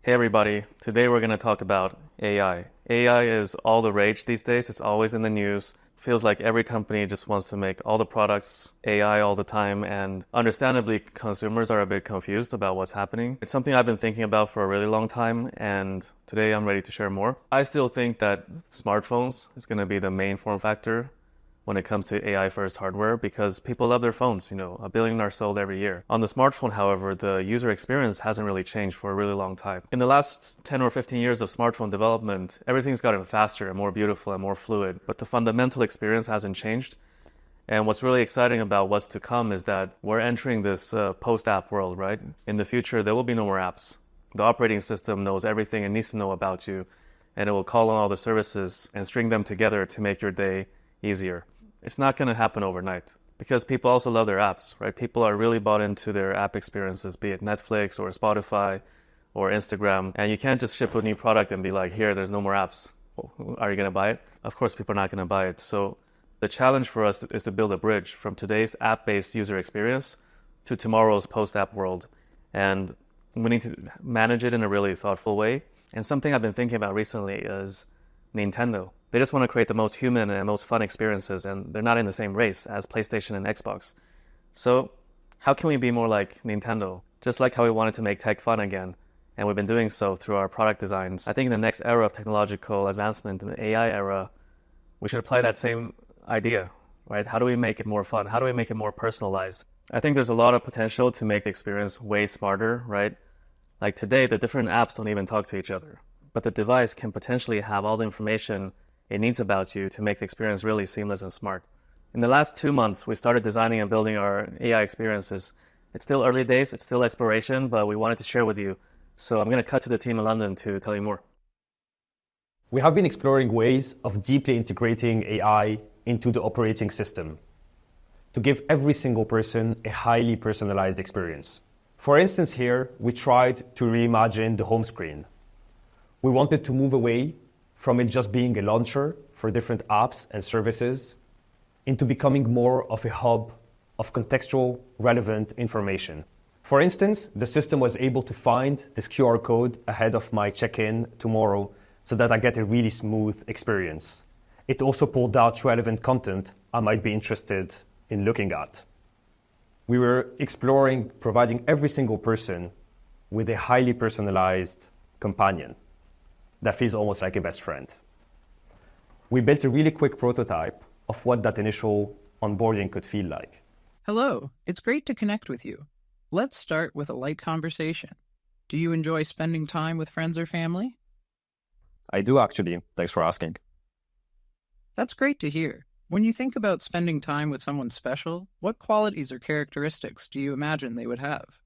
Hey everybody, today we're going to talk about AI. AI is all the rage these days. It's always in the news. Feels like every company just wants to make all the products AI all the time, and understandably, consumers are a bit confused about what's happening. It's something I've been thinking about for a really long time, and today I'm ready to share more. I still think that smartphones is going to be the main form factor when it comes to AI first hardware because people love their phones. A billion are sold every year. On the smartphone, however, the user experience hasn't really changed for a really long time. In the last 10 or 15 years of smartphone development, everything's gotten faster and more beautiful and more fluid, but the fundamental experience hasn't changed. And what's really exciting about what's to come is that we're entering this post-app world, right? In the future, there will be no more apps. The operating system knows everything it needs to know about you, and it will call on all the services and string them together to make your day easier. It's not going to happen overnight because people also love their apps, right? People are really bought into their app experiences, be it Netflix or Spotify or Instagram. And you can't just ship a new product and be like, here, there's no more apps. Are you going to buy it? Of course, people are not going to buy it. So the challenge for us is to build a bridge from today's app-based user experience to tomorrow's post-app world. And we need to manage it in a really thoughtful way. And something I've been thinking about recently is Nintendo. They just want to create the most human and most fun experiences, and they're not in the same race as PlayStation and Xbox. So how can we be more like Nintendo? Just like how we wanted to make tech fun again, and we've been doing so through our product designs. I think in the next era of technological advancement, in the AI era, we should apply that same idea, right? How do we make it more fun? How do we make it more personalized? I think there's a lot of potential to make the experience way smarter, right? Like today, the different apps don't even talk to each other, but the device can potentially have all the information it needs about you to make the experience really seamless and smart. In the last 2 months, we started designing and building our AI experiences. It's still early days, it's still exploration, but we wanted to share with you. So I'm going to cut to the team in London to tell you more. We have been exploring ways of deeply integrating AI into the operating system to give every single person a highly personalized experience. For instance, here, we tried to reimagine the home screen. We wanted to move away from it just being a launcher for different apps and services into becoming more of a hub of contextual, relevant information. For instance, the system was able to find this QR code ahead of my check-in tomorrow so that I get a really smooth experience. It also pulled out relevant content I might be interested in looking at. We were exploring providing every single person with a highly personalized companion that feels almost like a best friend. We built a really quick prototype of what that initial onboarding could feel like. Hello, it's great to connect with you. Let's start with a light conversation. Do you enjoy spending time with friends or family? I do actually. Thanks for asking. That's great to hear. When you think about spending time with someone special, what qualities or characteristics do you imagine they would have?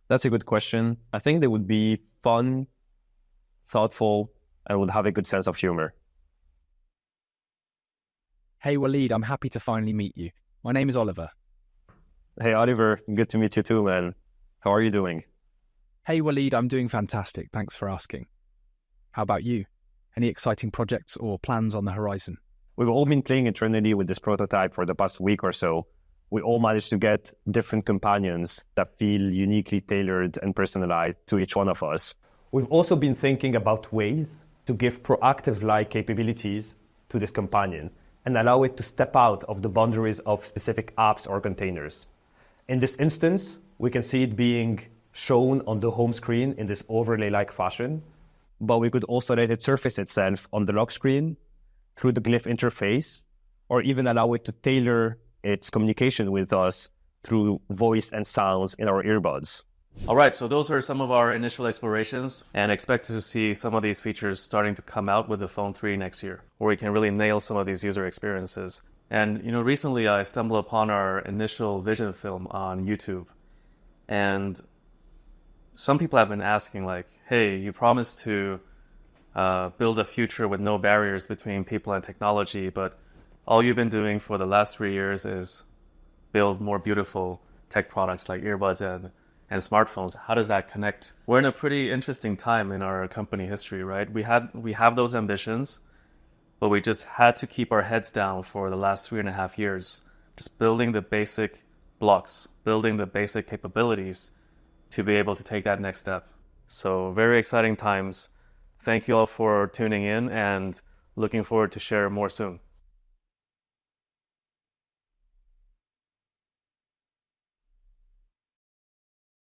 That's a good question. I think they would be fun, thoughtful, and would have a good sense of humor. Hey Waleed, I'm happy to finally meet you. My name is Oliver. Hey Oliver, good to meet you too, man. How are you doing? Hey Waleed, I'm doing fantastic. Thanks for asking. How about you? Any exciting projects or plans on the horizon? We've all been playing internally with this prototype for the past week or so. We all managed to get different companions that feel uniquely tailored and personalized to each one of us. We've also been thinking about ways to give proactive-like capabilities to this companion and allow it to step out of the boundaries of specific apps or containers. In this instance, we can see it being shown on the home screen in this overlay-like fashion, but we could also let it surface itself on the lock screen through the Glyph interface, or even allow it to tailor its communication with us through voice and sounds in our earbuds. All right, so those are some of our initial explorations, and expect to see some of these features starting to come out with the Phone 3 next year, where we can really nail some of these user experiences. And recently I stumbled upon our initial vision film on YouTube, and some people have been asking like, hey, you promised to build a future with no barriers between people and technology, but all you've been doing for the last 3 years is build more beautiful tech products like earbuds and smartphones. How does that connect? We're in a pretty interesting time in our company history, right? We have those ambitions, but we just had to keep our heads down for the last 3.5 years, just building the basic blocks, building the basic capabilities to be able to take that next step. So very exciting times. Thank you all for tuning in and looking forward to share more soon.